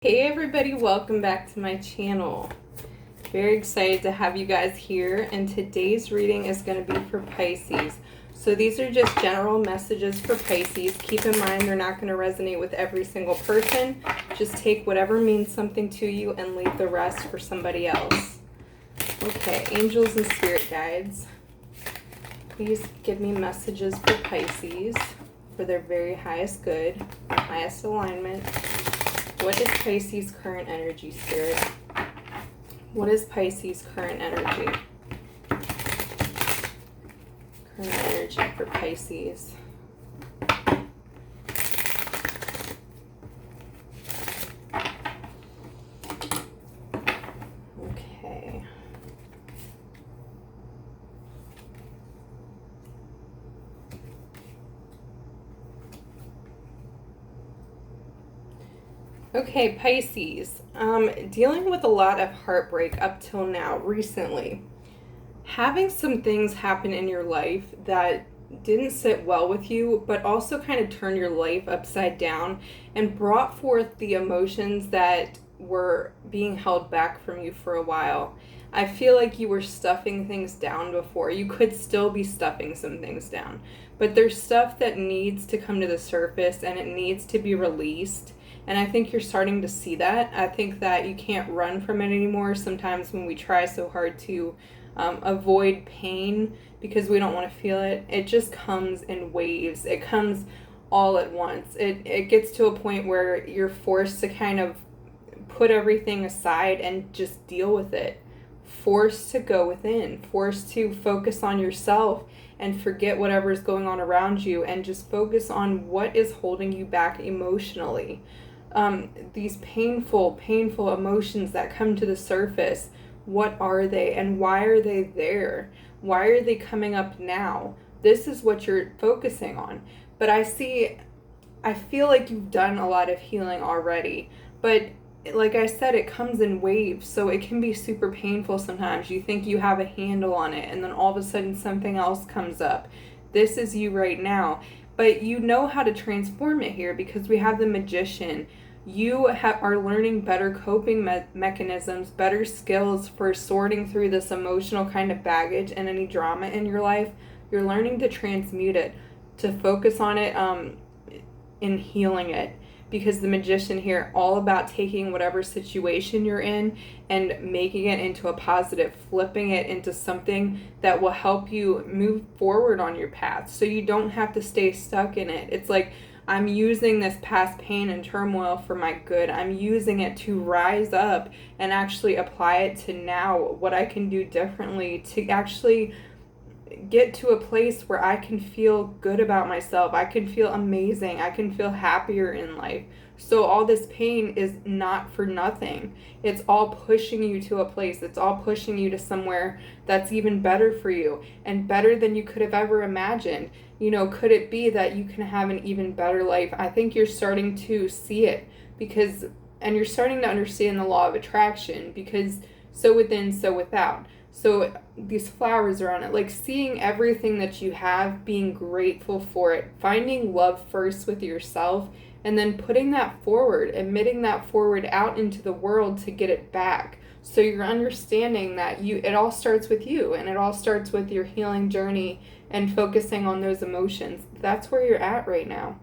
Hey everybody, welcome back to my channel. Very excited to have you guys here, and today's reading is going to be for Pisces. So these are just general messages for Pisces. Keep in mind they're not going to resonate with every single person. Just take whatever means something to you and leave the rest for somebody else. Okay, angels and spirit guides, please give me messages for Pisces for their very highest good, highest alignment. What is Pisces' current energy, Spirit? What is Pisces' current energy? Current energy for Pisces. Okay. Okay, Pisces, dealing with a lot of heartbreak up till now, recently. Having some things happen in your life that didn't sit well with you, but also kind of turned your life upside down and brought forth the emotions that were being held back from you for a while. I feel like you were stuffing things down before. You could still be stuffing some things down, but there's stuff that needs to come to the surface and it needs to be released. And I think you're starting to see that. I think that you can't run from it anymore. Sometimes when we try so hard to avoid pain because we don't want to feel it, it just comes in waves. It comes all at once. It gets to a point where you're forced to kind of put everything aside and just deal with it. Forced to go within. Forced to focus on yourself and forget whatever's going on around you and just focus on what is holding you back emotionally. These painful emotions that come to the surface, what are they and why are they there? Why are they coming up now? This is what you're focusing on. But I feel like you've done a lot of healing already, but like I said, it comes in waves, so it can be super painful sometimes. You think you have a handle on it, and then all of a sudden something else comes up. This is you right now. But you know how to transform it here because we have the Magician. You are learning better coping mechanisms, better skills for sorting through this emotional kind of baggage and any drama in your life. You're learning to transmute it, to focus on it in healing it. Because the Magician here, all about taking whatever situation you're in and making it into a positive, flipping it into something that will help you move forward on your path so you don't have to stay stuck in it. It's like, I'm using this past pain and turmoil for my good. I'm using it to rise up and actually apply it to now, what I can do differently to actually get to a place where I can feel good about myself. I can feel amazing. I can feel happier in life. So all this pain is not for nothing. It's all pushing you to a place. It's all pushing you to somewhere that's even better for you and better than you could have ever imagined. You know, could it be that you can have an even better life? I think you're starting to see it and you're starting to understand the law of attraction because so within, so without. So these flowers are on it, like seeing everything that you have, being grateful for it, finding love first with yourself, and then putting that forward, emitting that forward out into the world to get it back. So you're understanding that it all starts with you, and it all starts with your healing journey and focusing on those emotions. That's where you're at right now.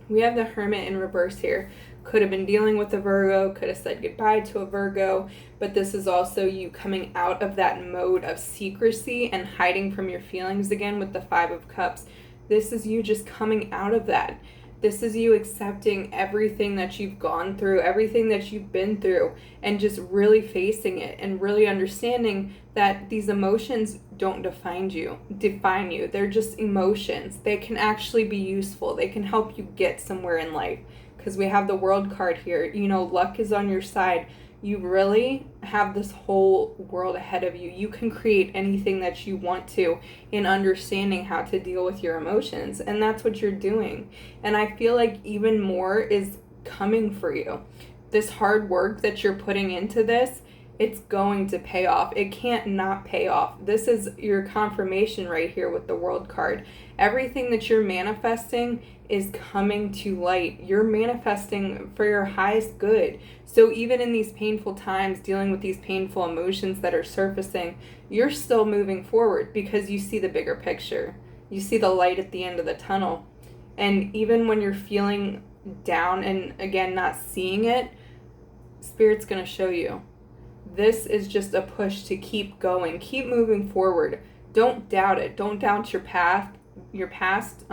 We have the Hermit in reverse here. Could have been dealing with a Virgo, could have said goodbye to a Virgo, but this is also you coming out of that mode of secrecy and hiding from your feelings again with the Five of Cups. This is you just coming out of that. This is you accepting everything that you've gone through, everything that you've been through, and just really facing it and really understanding that these emotions don't define you. They're just emotions. They can actually be useful. They can help you get somewhere in life. Because we have the World card here. You know, luck is on your side. You really have this whole world ahead of you. You can create anything that you want to in understanding how to deal with your emotions. And that's what you're doing. And I feel like even more is coming for you. This hard work that you're putting into this it's going to pay off. It can't not pay off. This is your confirmation right here with the World card. Everything that you're manifesting is coming to light. You're manifesting for your highest good. So even in these painful times, dealing with these painful emotions that are surfacing, you're still moving forward because you see the bigger picture. You see the light at the end of the tunnel. And even when you're feeling down and, again, not seeing it, Spirit's going to show you. This is just a push to keep going, keep moving forward. Don't doubt it. Don't doubt your path. Your path.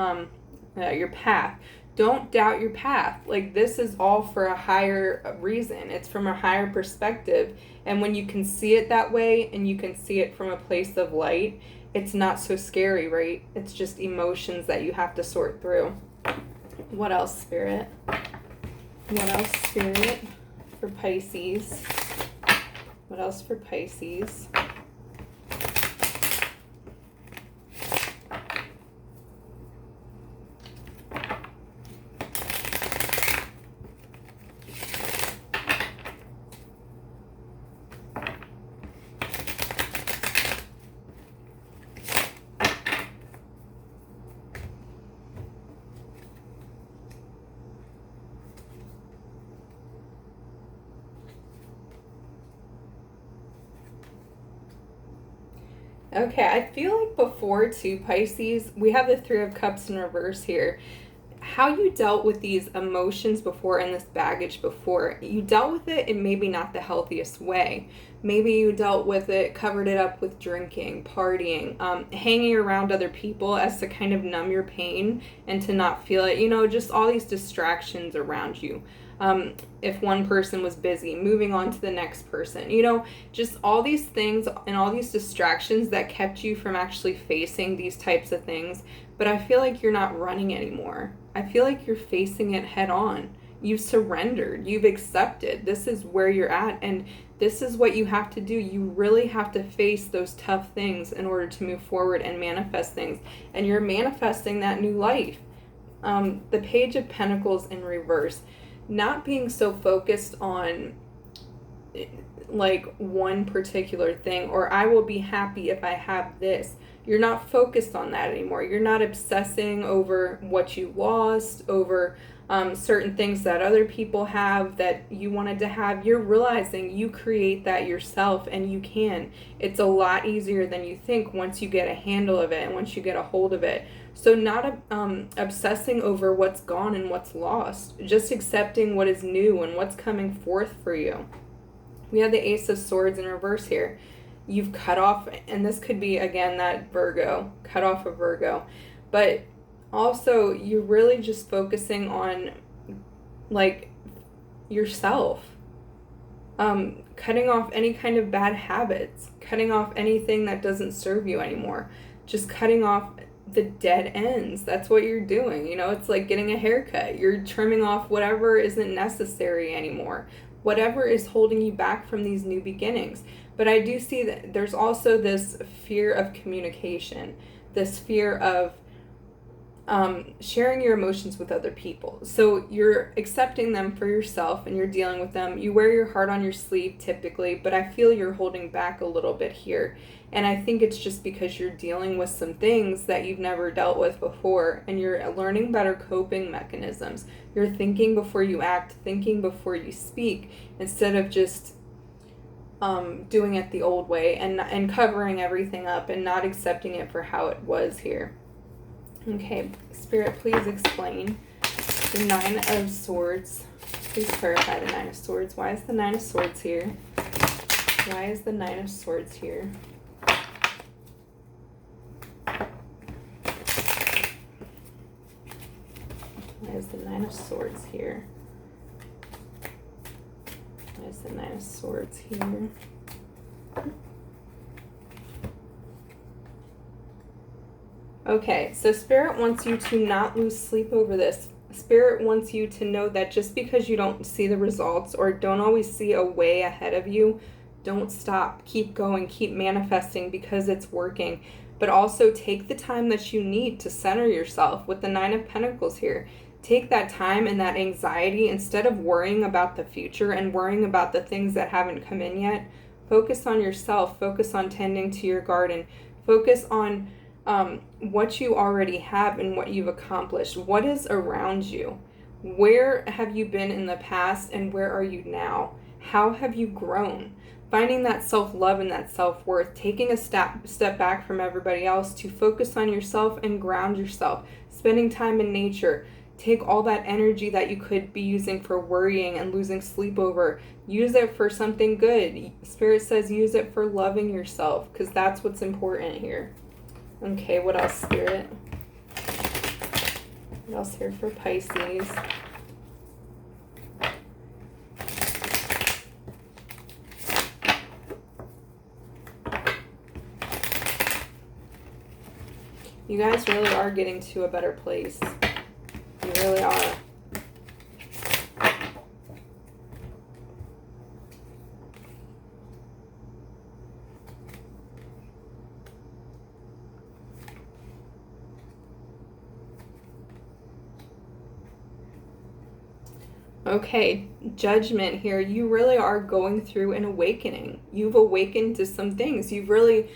Don't doubt your path. Like, this is all for a higher reason. It's from a higher perspective. And when you can see it that way and you can see it from a place of light, it's not so scary, right? It's just emotions that you have to sort through. What else, Spirit? What else, Spirit, for Pisces? What else for Pisces? Okay, I feel like before too, Pisces, we have the Three of Cups in reverse here. How you dealt with these emotions before and this baggage before, you dealt with it in maybe not the healthiest way. Maybe you dealt with it, covered it up with drinking, partying, hanging around other people as to kind of numb your pain and to not feel it. You know, just all these distractions around you. If one person was busy, moving on to the next person, you know, just all these things and all these distractions that kept you from actually facing these types of things. But I feel like you're not running anymore. I feel like you're facing it head on. You've surrendered. You've accepted. This is where you're at. And this is what you have to do. You really have to face those tough things in order to move forward and manifest things. And you're manifesting that new life. The Page of Pentacles in reverse. Not being so focused on like one particular thing, or I will be happy if I have this. You're not focused on that anymore. You're not obsessing over what you lost, over certain things that other people have that you wanted to have. You're realizing you create that yourself, and you can. It's a lot easier than you think once you get a handle of it and once you get a hold of it. So not obsessing over what's gone and what's lost, just accepting what is new and what's coming forth for you. We have the Ace of Swords in reverse here. You've cut off, and this could be, again, that Virgo, cut off a Virgo. But also, you're really just focusing on, like, yourself. Cutting off any kind of bad habits. Cutting off anything that doesn't serve you anymore. Just cutting off the dead ends. That's what you're doing. You know, it's like getting a haircut. You're trimming off whatever isn't necessary anymore. Whatever is holding you back from these new beginnings. But I do see that there's also this fear of communication, this fear of sharing your emotions with other people. So you're accepting them for yourself and you're dealing with them. You wear your heart on your sleeve typically, but I feel you're holding back a little bit here. And I think it's just because you're dealing with some things that you've never dealt with before, and you're learning better coping mechanisms. You're thinking before you act, thinking before you speak, instead of just doing it the old way and covering everything up and not accepting it for how it was here. Okay, Spirit, please explain the Nine of Swords. Please clarify the Nine of Swords. Why is the Nine of Swords here? Why is the Nine of Swords here? Why is the Nine of Swords here? Why is the Nine of Swords here? Okay, so Spirit wants you to not lose sleep over this. Spirit wants you to know that just because you don't see the results or don't always see a way ahead of you, don't stop. Keep going, keep manifesting because it's working. But also take the time that you need to center yourself with the Nine of Pentacles here. Take that time and that anxiety, instead of worrying about the future and worrying about the things that haven't come in yet, Focus on yourself. Focus on tending to your garden. Focus on what you already have and what you've accomplished. What is around you? Where have you been in the past and where are you now? How have you grown? Finding that self-love and that self-worth, taking a step back from everybody else to focus on yourself and ground yourself, spending time in nature. Take all that energy that you could be using for worrying and losing sleep over, use it for something good. Spirit says use it for loving yourself, because that's what's important here. Okay, what else, Spirit? What else here for Pisces? You guys really are getting to a better place. You really are. Okay, Judgment here. You really are going through an awakening. You've awakened to some things. You've really,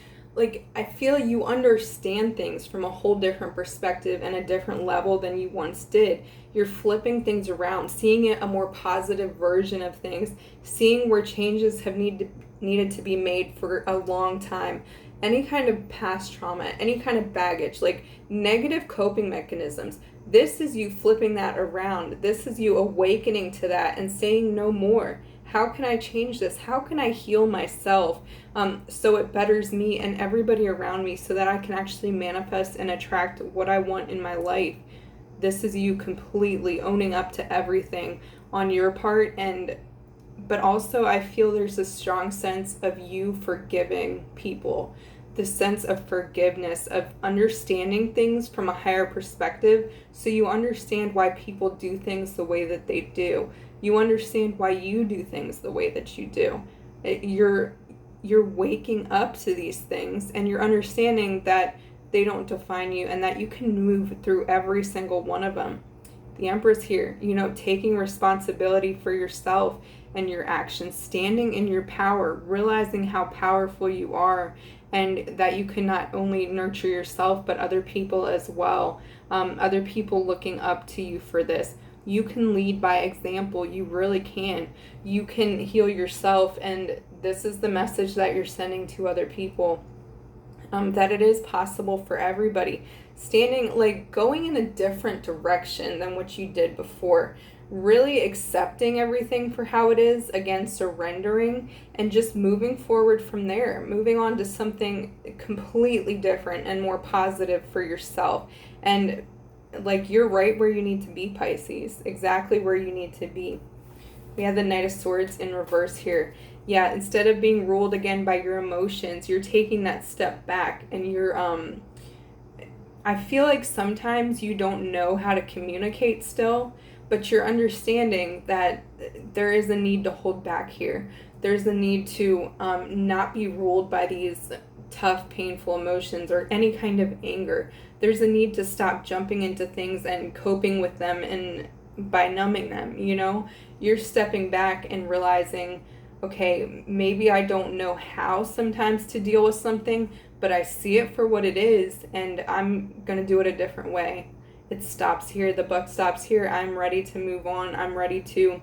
I feel you understand things from a whole different perspective and a different level than you once did. You're flipping things around, seeing it a more positive version of things, seeing where changes have needed to be made for a long time. Any kind of past trauma, any kind of baggage, negative coping mechanisms. This is you flipping that around. This is you awakening to that and saying no more. How can I change this? How can I heal myself so it betters me and everybody around me so that I can actually manifest and attract what I want in my life? This is you completely owning up to everything on your part, but also I feel there's a strong sense of you forgiving people. The sense of forgiveness, of understanding things from a higher perspective, so you understand why people do things the way that they do. You understand why you do things the way that you do. You're waking up to these things, and you're understanding that they don't define you and that you can move through every single one of them. The Empress here, taking responsibility for yourself and your actions, standing in your power, realizing how powerful you are, and that you can not only nurture yourself but other people as well. Other people looking up to you for this. You can lead by example. You really can. You can heal yourself, and this is the message that you're sending to other people. That it is possible for everybody. Going in a different direction than what you did before. Really accepting everything for how it is, again, surrendering, and just moving forward from there. Moving on to something completely different and more positive for yourself. And you're right where you need to be, Pisces. Exactly where you need to be. We have the Knight of Swords in reverse here. Yeah, instead of being ruled again by your emotions, you're taking that step back, and you're I feel like sometimes you don't know how to communicate still, but you're understanding that there is a need to hold back here. There's a need to not be ruled by these tough, painful emotions or any kind of anger. There's a need to stop jumping into things and coping with them and by numbing them, You're stepping back and realizing, okay, maybe I don't know how sometimes to deal with something, but I see it for what it is, and I'm going to do it a different way. It stops here. The buck stops here. I'm ready to move on. I'm ready to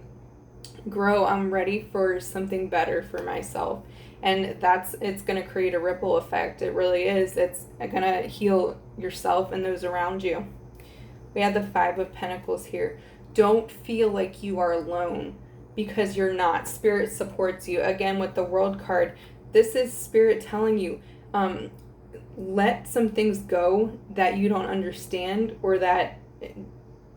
grow. I'm ready for something better for myself. And it's going to create a ripple effect. It really is. It's going to heal yourself and those around you. We have the Five of Pentacles here. Don't feel like you are alone, because you're not. Spirit supports you. Again, with the World card, this is Spirit telling you, let some things go that you don't understand, or that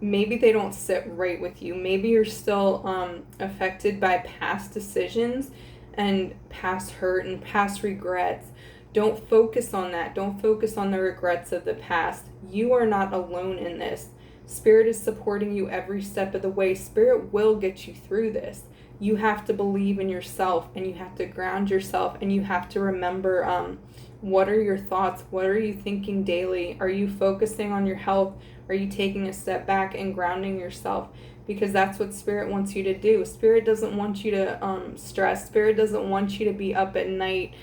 maybe they don't sit right with you. Maybe you're still affected by past decisions and past hurt and past regrets. Don't focus on that. Don't focus on the regrets of the past. You are not alone in this. Spirit is supporting you every step of the way. Spirit will get you through this. You have to believe in yourself, and you have to ground yourself, and you have to remember what are your thoughts? What are you thinking daily? Are you focusing on your health? Are you taking a step back and grounding yourself? because that's what Spirit wants you to do. Spirit doesn't want you to stress. Spirit doesn't want you to be up at night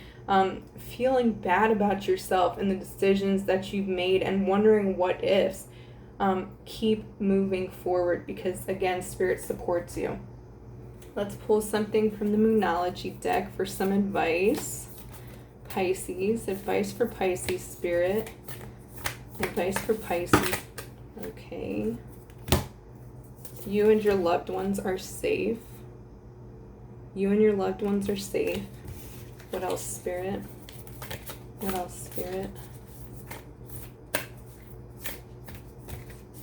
feeling bad about yourself and the decisions that you've made and wondering what ifs. Keep moving forward because, again, Spirit supports you. Let's pull something from the Moonology deck for some advice. Pisces, advice for Pisces, Spirit. Advice for Pisces. Okay. You and your loved ones are safe. You and your loved ones are safe. What else, Spirit? What else, Spirit?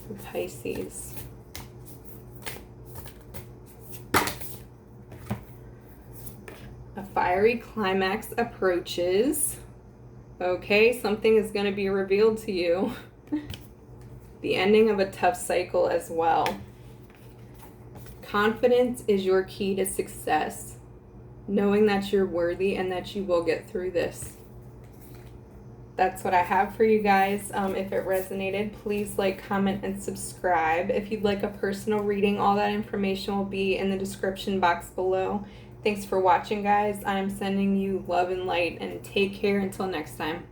For Pisces. A fiery climax approaches. Okay, something is going to be revealed to you. The ending of a tough cycle as well. Confidence is your key to success. Knowing that you're worthy and that you will get through this. That's what I have for you guys. If it resonated, please like, comment, and subscribe. If you'd like a personal reading, all that information will be in the description box below. Thanks for watching, guys. I'm sending you love and light, and take care until next time.